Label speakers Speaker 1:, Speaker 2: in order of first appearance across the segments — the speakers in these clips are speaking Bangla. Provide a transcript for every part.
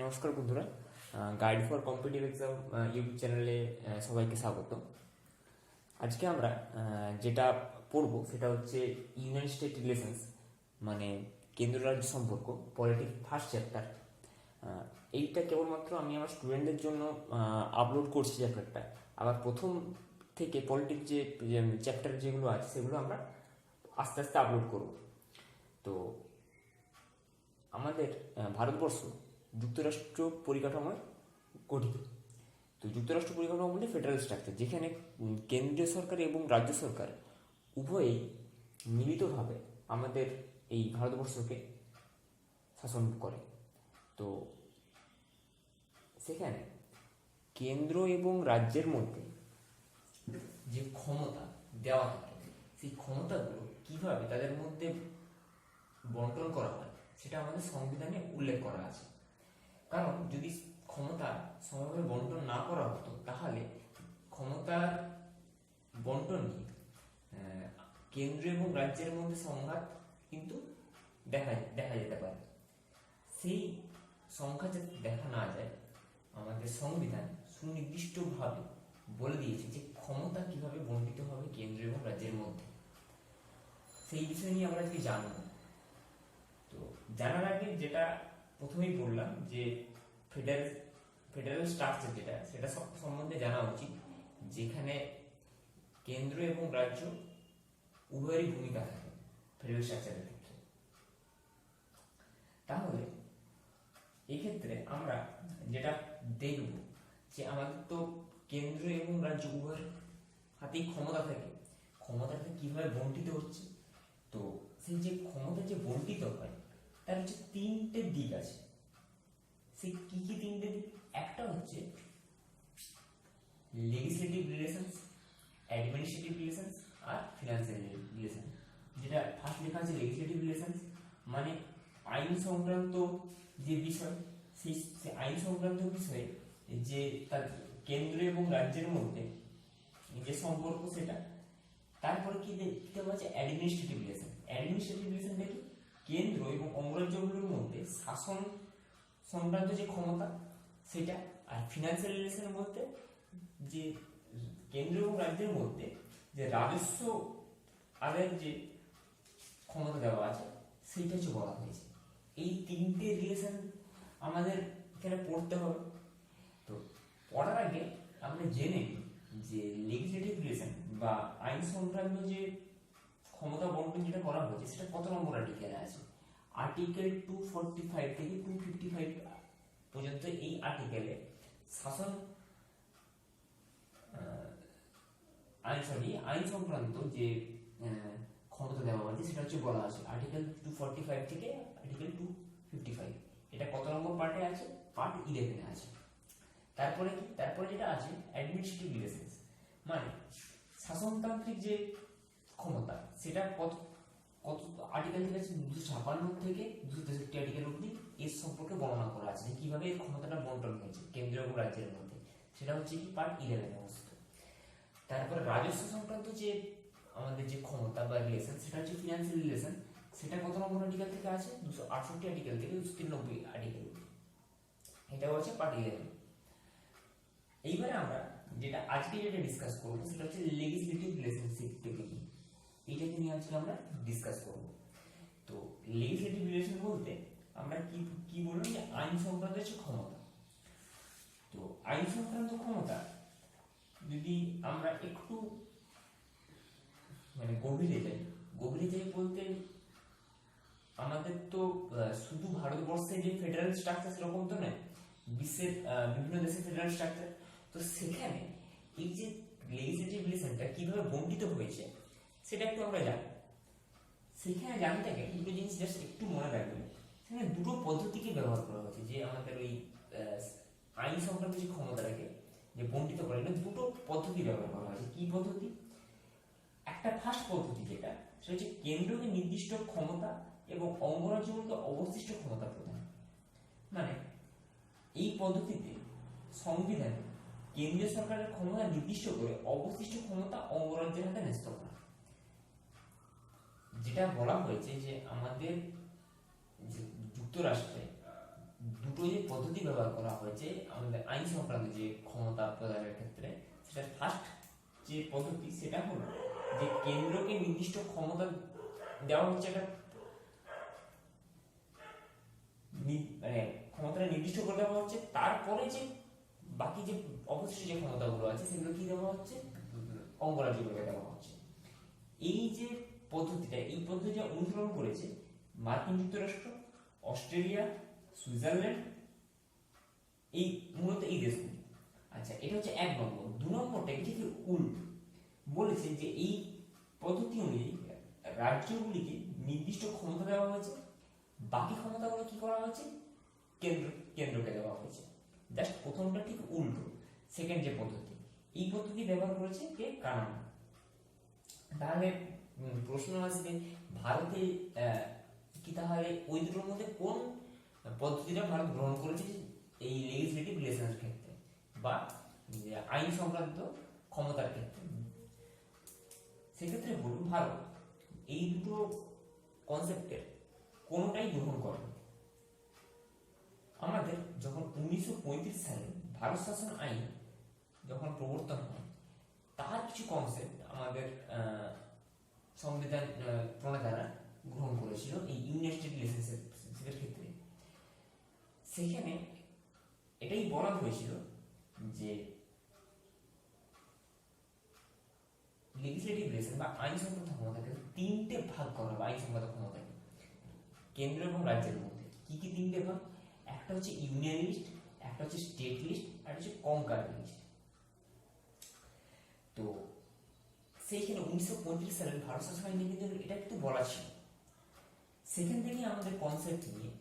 Speaker 1: নমস্কার বন্ধুরা, guide for competitive exam YouTube চ্যানেলে সবাইকে স্বাগত। আজকে আমরা যেটা পড়ব সেটা হচ্ছে ইউনিয়ন স্টেট রিলেশনস, মানে কেন্দ্র রাজ্য সম্পর্ক, পলিটিক্স ফার্স্ট চ্যাপ্টার। এইটা কেবলমাত্র আমি আমার স্টুডেন্টদের জন্য আপলোড করছি চ্যাপ্টারটা। আবার প্রথম থেকে পলিটিক্স যে চ্যাপ্টার যেগুলো আছে সেগুলো আমরা আস্তে আস্তে আপলোড করব। তো আমাদের ভারতবর্ষ যুক্তরাষ্ট্র পরিকাঠামোয় গঠিত। তো যুক্তরাষ্ট্র পরিকাঠামো বলতে ফেডারেল স্ট্রাকচার, যেখানে কেন্দ্রীয় সরকার এবং রাজ্য সরকার উভয়েই মিলিতভাবে আমাদের এই ভারতবর্ষকে শাসন করে। তো সেখানে কেন্দ্র এবং রাজ্যের মধ্যে যে ক্ষমতা দেওয়া থাকে, সেই ক্ষমতাগুলো কিভাবে তাদের মধ্যে বন্টন করা হয় সেটা আমাদের সংবিধানে উল্লেখ করা আছে। কারণ যদি ক্ষমতা সমানভাবে বন্টন না করা হতো তাহলে ক্ষমতার বন্টন নিয়ে কেন্দ্র এবং রাজ্যের মধ্যে সংঘাত কিন্তু দেখা যেতে পারে। সেই সংঘাত যাতে দেখা না যায়, আমাদের সংবিধান সুনির্দিষ্টভাবে বলে দিয়েছে যে ক্ষমতা কিভাবে বন্টিত হবে কেন্দ্র এবং রাজ্যের মধ্যে। সেই বিষয় নিয়ে আমরা আজকে জানব। তো জানার আগে যেটা প্রথমেই বললাম যে ফেডারেল স্ট্রাকচার যেটা, সেটা সম্বন্ধে জানা উচিত, যেখানে কেন্দ্র এবং রাজ্য উভয়েরই ভূমিকা থাকে ফেডারেল স্ট্রাকচারের ক্ষেত্রে। তাহলে এক্ষেত্রে আমরা যেটা দেখব যে আমাদের তো কেন্দ্র এবং রাজ্য উভয়ের হাতেই ক্ষমতা থাকে, ক্ষমতাটা কিভাবে বন্টিত হচ্ছে। তো সেই যে ক্ষমতা যে বন্টিত হয় তার হচ্ছে তিনটে দিক আছে। সেই কি কি তিনটে দিক? একটা হচ্ছে লেজিসলেটিভ রিলেশনস, অ্যাডমিনিস্ট্রেটিভ রিলেশনস আর ফিনান্সিয়াল রিলেশন। যেটা ফার্স্ট লেখা আছে লেজিসলেটিভ রিলেশনস, মানে আইন সংক্রান্ত যে বিষয়, সেই আইন সংক্রান্ত বিষয়ে যে তার কেন্দ্র এবং রাজ্যের মধ্যে যে সম্পর্ক সেটা। তারপরে কি দেখতে পাচ্ছে অ্যাডমিনিস্ট্রেটিভ রিলেশন। অ্যাডমিনিস্ট্রেটিভ রিলেশনটা কি? কেন্দ্র এবং অঙ্গরাজ্যগুলোর মধ্যে শাসন সংক্রান্ত যে ক্ষমতা সেটা। আর ফিনান্সিয়াল রিলেশনের মধ্যে যে কেন্দ্র এবং রাজ্যের মধ্যে যে রাজস্ব আদায়ের যে ক্ষমতা দেওয়া আছে সেইটা হচ্ছে বলা হয়েছে। এই তিনটে রিলেশন আমাদের এখানে পড়তে হবে। তো পড়ার আগে আমরা জেনে নিই যে লেজিসলেটিভ রিলেশন বা আইন সংক্রান্ত যে ক্ষমতা বন্টন যেটা করা হয়েছে সেটা কত নম্বর আর্টিকেলে আছে। আর্টিকেল 245 থেকে 255 পর্যন্ত এই আর্টিকেলে শাসন আইন সংক্রান্ত যে ক্ষমতা দেওয়া হয়েছে সেটা হচ্ছে বলা আছে আর্টিকেল 245 থেকে আর্টিকেল 255। এটা কত নম্বর পার্টে আছে? পার্ট 11 আছে। তারপরে কি? তারপরে যেটা আছে অ্যাডমিনিস্ট্রেটিভ রিলেশনস, মানে শাসনতান্ত্রিক যে ক্ষমতা সেটা কত কত আর্টিকেল থেকে আছে? 256 থেকে 263 আর্টিকেল অবধি এর সম্পর্কে বর্ণনা করা আছে যে কিভাবে এই ক্ষমতাটা বন্টন হয়েছে কেন্দ্র এবং রাজ্যের মধ্যে। সেটা হচ্ছে কি পার্ট 11 অবস্থিত। তারপরে রাজস্ব সংক্রান্ত যে আমাদের যে ক্ষমতা বা রিলেশন সেটা হচ্ছে ফিনান্সিয়াল রিলেশন। সেটা কত নম্বর আর্টিকেল থেকে আছে? 268 আর্টিকেল থেকে 293 আর্টিকেল। এটাও হচ্ছে পার্ট 11। এইবারে আমরা যেটা আজকে যেটা ডিসকাস করবো সেটা হচ্ছে লেজিসলেটিভ রিলেশনশিপ থেকে কি, এইটাকে নিয়ে আজকে আমরা ডিসকাস করব। তো লেজিসলেটিভ রিলেশন বলতে আমরা কি কি বললাম যে আইন সংক্রান্ত হচ্ছে ক্ষমতা। তো আইন সংক্রান্ত ক্ষমতা যদি আমরা একটু মানে গভীরে যাই বলতে আমাদের তো শুধু ভারতবর্ষে যে ফেডারেল স্ট্রাকচার সেরকম তো নয়, বিশ্বের বিভিন্ন দেশের ফেডারেল স্ট্রাকচার। তো সেখানে এই যে লেজিসলেটিভ রিলেশনটা কিভাবে বন্টিত হয়েছে সেটা একটু আমরা জানি। সেখানে জানতে গেলে দুটো জিনিস জাস্ট একটু মনে রাখবেন। সেখানে দুটো পদ্ধতিকে ব্যবহার করা হয়েছে যে আমাদের ওই আইন সংক্রান্ত যে ক্ষমতাটাকে যে বন্টিত করে, দুটো পদ্ধতি ব্যবহার করা হয়েছে। কি পদ্ধতি? একটা ফার্স্ট পদ্ধতি যেটা, সেটা হচ্ছে কেন্দ্রকে নির্দিষ্ট ক্ষমতা এবং অঙ্গরাজ্যগুলোকে অবশিষ্ট ক্ষমতা প্রদান। মানে এই পদ্ধতিতে সংবিধানে কেন্দ্রীয় সরকারের ক্ষমতা নির্দিষ্ট করে অবশিষ্ট ক্ষমতা অঙ্গরাজ্যের হাতে ন্যস্ত করা। যেটা বলা হয়েছে যে আমাদের যুক্তরাষ্ট্রে দুটো যে পদ্ধতি ব্যবহার করা হয়েছে আমাদের আইন সংক্রান্ত যে ক্ষমতা প্রদানের ক্ষেত্রে, সেটা ফার্স্ট যে পদ্ধতি সেটা হলো যে কেন্দ্রকে নির্দিষ্ট ক্ষমতা দেওয়া হচ্ছে, একটা মানে ক্ষমতাটা নির্দিষ্ট করে দেওয়া হচ্ছে, তারপরে যে বাকি যে অবশিষ্ট যে ক্ষমতাগুলো আছে সেগুলো কি দেওয়া হচ্ছে, অঙ্গরাজ্যগুলোকে দেওয়া হচ্ছে। এই যে পদ্ধতিটা, এই পদ্ধতিটা অনুসরণ করেছে মার্কিন যুক্তরাষ্ট্র, অস্ট্রেলিয়া, সুইজারল্যান্ড, এই মূলত এই দেশগুলো। আচ্ছা, এটা হচ্ছে 1 নম্বর। 2 নম্বরটা ঠিক উল্ট বলেছে যে এই পদ্ধতি অনুযায়ী রাজ্যগুলিকে নির্দিষ্ট ক্ষমতা দেওয়া হয়েছে, বাকি ক্ষমতাগুলো কি করা হয়েছে, কেন্দ্রকে দেওয়া হয়েছে। জাস্ট প্রথমটা ঠিক উল্টো। সেকেন্ড যে পদ্ধতি, এই পদ্ধতি ব্যবহার করেছে কে, কানাডা। তাহলে প্রশ্ন আসবে ভারতে কি তাহলে ওই দুটোর মধ্যে কোন পদ্ধতিটা ভারত গ্রহণ করেছে এই লেজিসলেটিভ রিলেশনের ক্ষেত্রে বা আইন সংক্রান্ত ক্ষমতার ক্ষেত্রে? সেক্ষেত্রে বলুন ভারত এই দুটো কনসেপ্টের কোনটাই গ্রহণ করে। আমাদের যখন 1935 সালে ভারত শাসন আইন যখন প্রবর্তন হয়, তার কিছু কনসেপ্ট আমাদের সংবিধান প্রণেতারা গ্রহণ করেছিল এই ইউনিয়ন স্টেট রিলেশনশিপের ক্ষেত্রে। সেখানে এটাই বলা হয়েছিল যে লেজিসলেটিভ রিলেশন বা আইন সংক্রান্ত ক্ষমতাকে 3টে ভাগ করা হবে। আইন সংক্রান্ত ক্ষমতাকে কেন্দ্র এবং রাজ্যের মধ্যে কি কি 3টে ভাগ? একটা হচ্ছে ইউনিয়ন লিস্ট, একটা হচ্ছে স্টেট লিস্ট, আর হচ্ছে কনকার লিস্ট। তো সেইখানে 1935 সালের ভারত শাসন আইনে কিন্তু এটা একটু বলা ছিল। সেখান থেকে আমাদের কনসেপ্ট নিয়ে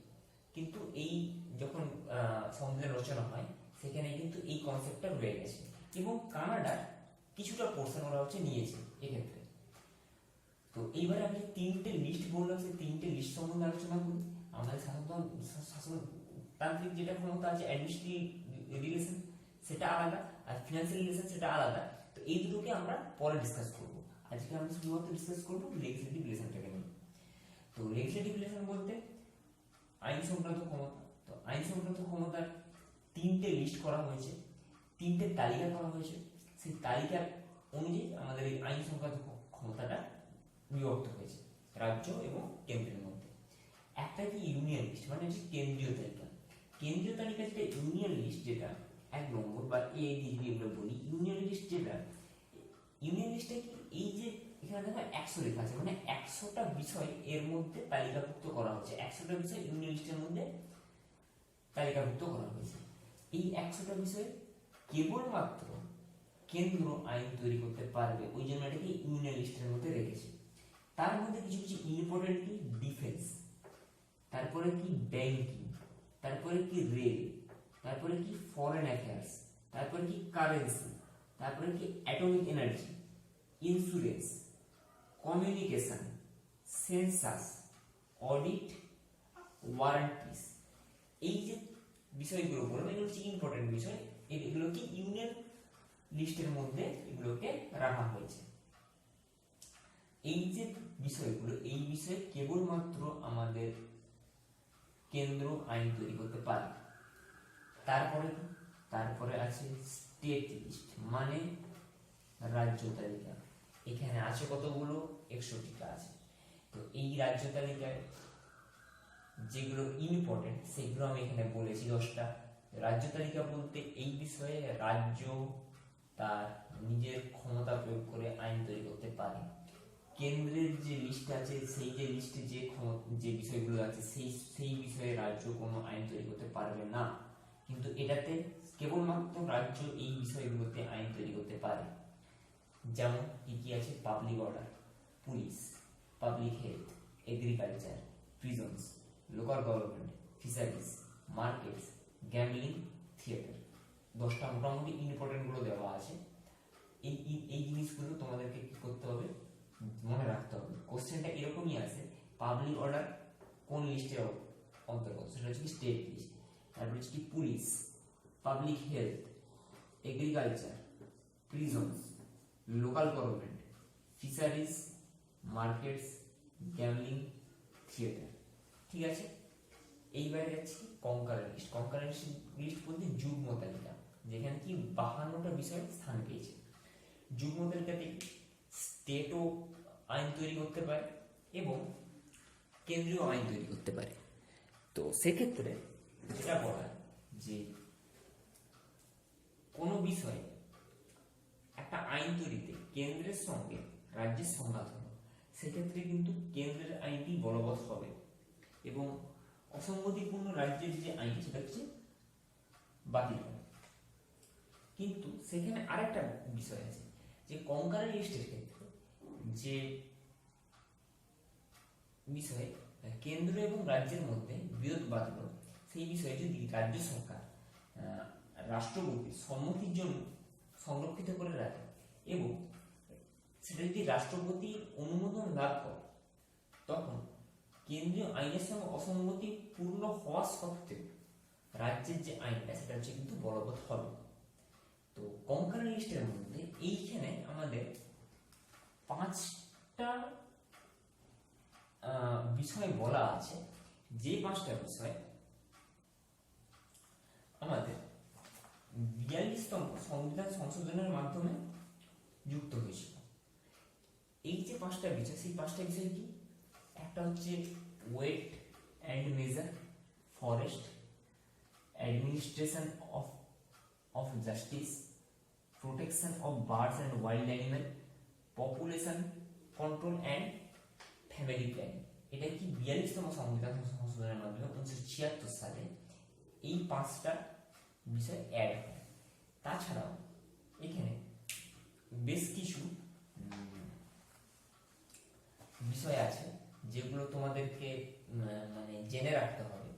Speaker 1: কিন্তু এই যখন সংবিধান রচনা হয় সেখানে কিন্তু এই কনসেপ্টটা রয়ে গেছে, এবং কানাডার কিছুটা পোর্শন ওরা হচ্ছে নিয়েছে এক্ষেত্রে। তো এইবারে আমি 3টে লিস্ট বললাম, সেই 3টে লিস্ট সম্বন্ধে আলোচনা করি। আমাদের শাসনতান্ত্রিক যেটা ক্ষমতা আছে, অ্যাডমিনিস্ট্রেটিভ রিলেশন সেটা আলাদা, আর ফিনান্সিয়াল রিলেশন সেটা আলাদা। তো এই দুটোকে আমরা পরে ডিসকাস করব। আজকে আমরা শুধুমাত্র ডিসকাস করবো লেজিসলেটিভ রিলেশনটাকে নিয়ে। তো লেজিসলেটিভ রিলেশন বলতে আইন সংক্রান্ত ক্ষমতা। তো আইন সংক্রান্ত ক্ষমতার 3টে লিস্ট করা হয়েছে, 3টে তালিকা করা হয়েছে। সেই তালিকার অনুযায়ী আমাদের এই আইন সংক্রান্ত ক্ষমতাটা বিভক্ত হয়েছে রাজ্য এবং কেন্দ্রের মধ্যে। একটা কি ইউনিয়ন লিস্ট, মানে হচ্ছে কেন্দ্রীয় তালিকা। কেন্দ্রীয় তালিকা যেটা ইউনিয়ন লিস্ট, যেটা 1 নম্বর বা AADB আমরা বলি। ইউনিয়ন লিস্ট যেটা, ইউনিয়ন লিস্টে কি এই যে এখানে দেখো 100 লেখা আছে, মানে 100টা বিষয় এর মধ্যে তালিকাভুক্ত করা হচ্ছে। 100টা বিষয় ইউনিয়ন লিস্টের মধ্যে তালিকাভুক্ত করা হয়েছে। এই 100টা বিষয় কেবলমাত্র কেন্দ্র আইন তৈরি করতে পারবে, ওই জন্য এটাকে ইউনিয়ন লিস্টের মধ্যে রেখেছে। তার মধ্যে কিছু কিছু ইম্পর্টেন্ট কি, ডিফেন্স, তারপরে কি ব্যাংকিং, তারপরে কি রেল, তারপরে কি ফরেন অ্যাফেয়ার্স, তারপরে কি কারেন্সি, তারপরে কি atomic energy, insurance, communication, census, audit, ওয়ারেন্টিস। এই যে বিষয়গুলো বলবো এগুলো হচ্ছে ইম্পর্টেন্ট বিষয়। এগুলোকে ইউনিয়ন লিস্টের মধ্যে এগুলোকে রাখা হয়েছে। এই যে বিষয়গুলো, এই বিষয়ে কেবলমাত্র আমাদের কেন্দ্র আইন তৈরি করতে পারে। তারপরে আছে স্টেট লিস্ট, মানে রাজ্য তালিকা। এখানে আছে কতগুলো, 61টা আছে। তো এই রাজ্য তালিকায় যেগুলো ইম্পর্টেন্ট সেগুলো আমি এখানে বলেছি 10টা। রাজ্য তালিকা বলতে এই বিষয়ে রাজ্য তার নিজের ক্ষমতা প্রয়োগ করে আইন তৈরি করতে পারে। কেন্দ্রের যে লিস্ট আছে, সেই যে লিস্টে যে বিষয়গুলো আছে সেই বিষয়ে রাজ্য কোনো আইন তৈরি করতে পারবে না, কিন্তু এটাতে কেবলমাত্র রাজ্য এই বিষয়গুলোতে আইন তৈরি করতে পারে। যেমন কি কি আছে, public order, police, public health, agriculture, prisons, local government, fisheries, markets, gambling, theatre. 10টা মোটামুটি ইম্পর্টেন্ট গুলো দেওয়া আছে। এই জিনিসগুলো তোমাদেরকে কি করতে হবে, মনে রাখতে হবে। কোশ্চেনটা এরকমই আছে, পাবলিক অর্ডার কোন লিস্টের অন্তর্গত, সেটা হচ্ছে কি স্টেট লিস্ট। তারপর হচ্ছে কি police, public health, agriculture, prisons, local government, fisheries, markets, gambling, theatre. ঠিক আছে, এইবারে যাচ্ছি কনকারেন্ট লিস্ট। কনকারেন্ট লিস্ট বলতে যুগ্ম তালিকা, যেখানে কি 52টা বিষয় স্থান পেয়েছে। যুগ্ম তালিকাতে স্টেটও আইন তৈরি করতে পারে এবং কেন্দ্রীয় আইন তৈরি করতে পারে। তো সেক্ষেত্রে যেটা বলা যে কোনো বিষয়ে একটা আইন তৈরিতে কেন্দ্রের সঙ্গে রাজ্যের সংঘাত হলো, সেক্ষেত্রে কিন্তু কেন্দ্রের আইনটি বলবৎ হবে এবং অসঙ্গতিপূর্ণ রাজ্যের যে আইন সেটা হচ্ছে বাতিল হবে। কিন্তু সেখানে আরেকটা বিষয় আছে যে কনকারেন্ট লিস্টের ক্ষেত্রে যে বিষয়ে কেন্দ্র এবং রাজ্যের মধ্যে বিরোধ বাঁধল, সেই বিষয়ে যদি রাজ্য সরকার রাষ্ট্রপতির সম্মতির জন্য সংরক্ষিত করে রাখে এবং সেটা যদি রাষ্ট্রপতির অনুমোদন লাভ করে, তখন কেন্দ্রীয় আইনের সঙ্গে অসঙ্গতি পূর্ণ হওয়া সত্ত্বেও রাজ্যের যে আইনটা সেটা হচ্ছে কিন্তু বলবৎ হবে। তো কনকারেন্ট লিস্টের মধ্যে এইখানে আমাদের 5টা বিষয় বলা আছে, যে 5টা বিষয় আমাদের 42তম সংবিধান সংশোধনের মাধ্যমে যুক্ত হয়েছিল। এই যে 5টা বিষয়, সেই 5টা বিষয় কি? একটা হচ্ছে weight and measure, forest, administration of justice, protection of birds and wild animal, population control and family planning. এটা কি 42তম সংবিধান সংশোধনের মাধ্যমে 1976 সালে এই 5টা বিষয় অ্যাড হয়। তাছাড়াও এখানে বেশ কিছু বিষয় আছে যেগুলো তোমাদেরকে মানে জেনে রাখতে হবে।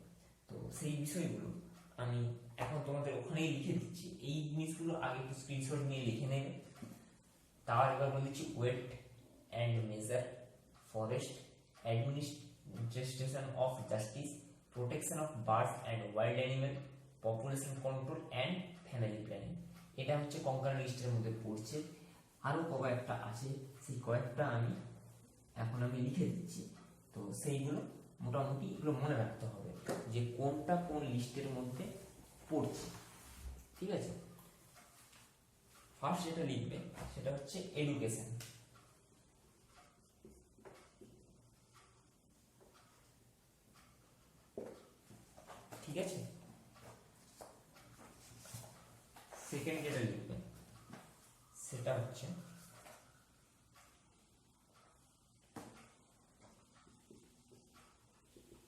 Speaker 1: তো সেই বিষয়গুলো আমি এখন তোমাদের ওখানেই লিখে দিচ্ছি, এই জিনিসগুলো আগে একটু স্ক্রিনশট নিয়ে লিখে নেবে। তার এবার বলে দিচ্ছি weight and measure, forest, administration of justice, protection of birds and wild animal, population control and family planning. এটা হচ্ছে কনকারেন্ট লিস্টের মধ্যে পড়ছে। আরও কয়েকটা আছে, সেই কয়েকটা এখন আমি লিখে দিচ্ছি। তো সেইগুলো মোটামুটি এগুলো মনে রাখতে হবে যে কোনটা কোন লিস্টের মধ্যে পড়ছে, ঠিক আছে? ফার্স্ট যেটা লিখবে সেটা হচ্ছে এডুকেশন, ঠিক আছে? সেকেন্ড যেটা লিখবে সেটা হচ্ছে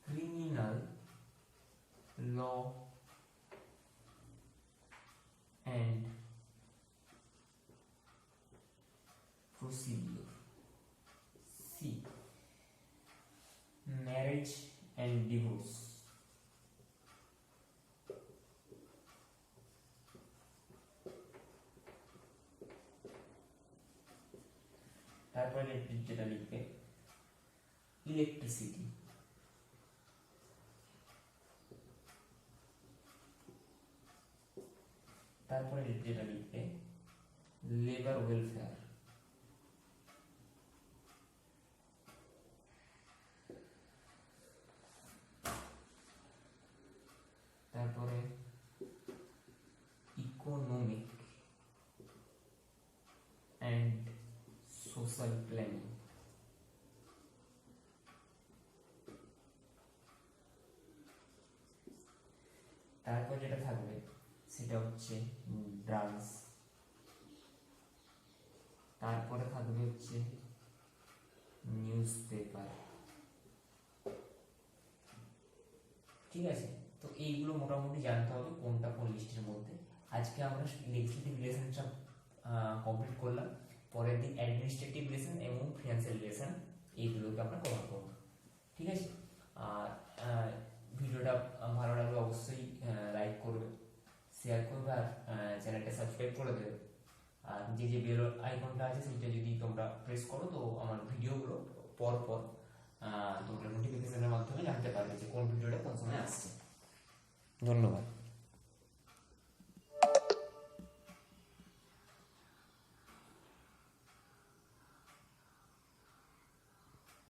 Speaker 1: ক্রিমিনাল ল অ্যান্ড প্রসিডিওর, সি ম্যারেজ অ্যান্ড ডিভোর্স, তারপরে যেটা লিখবে ইলেকট্রিসিটি, তারপরে যেটা লিখবে লেবার ওয়েলফেয়ার, তারপরে ইকোনমিক অ্যান্ড সোশ্যাল প্ল্যানিং, তারপর যেটা থাকবে সেটা হচ্ছে ড্রাগস, তারপরে থাকবে হচ্ছে নিউজ পেপার, ঠিক আছে? তো এইগুলো মোটামুটি জানতে হবে কোনটা কোন লিস্টের মধ্যে। আজকে আমরা লেজিসলেটিভ রিলেশনটা কমপ্লিট করলাম, পরের দিন অ্যাডমিনিস্ট্রেটিভ রিলেশন এবং ফিনান্সিয়াল রিলেশন এইগুলোকে আমরা কভার করব, ঠিক আছে? আর ভিডিওটা ভালো লাগলে অবশ্যই লাইক করবে, শেয়ার করবে আর চ্যানেলটা সাবস্ক্রাইব করে দেবে। আর যে বেল আইকনটা আছে সেটা যদি তোমরা প্রেস করো তো আমার ভিডিওগুলো পর তোমরা নোটিফিকেশনের মাধ্যমে জানতে পারবে যে কোন ভিডিওটা কোন সময় আসছে। ধন্যবাদ।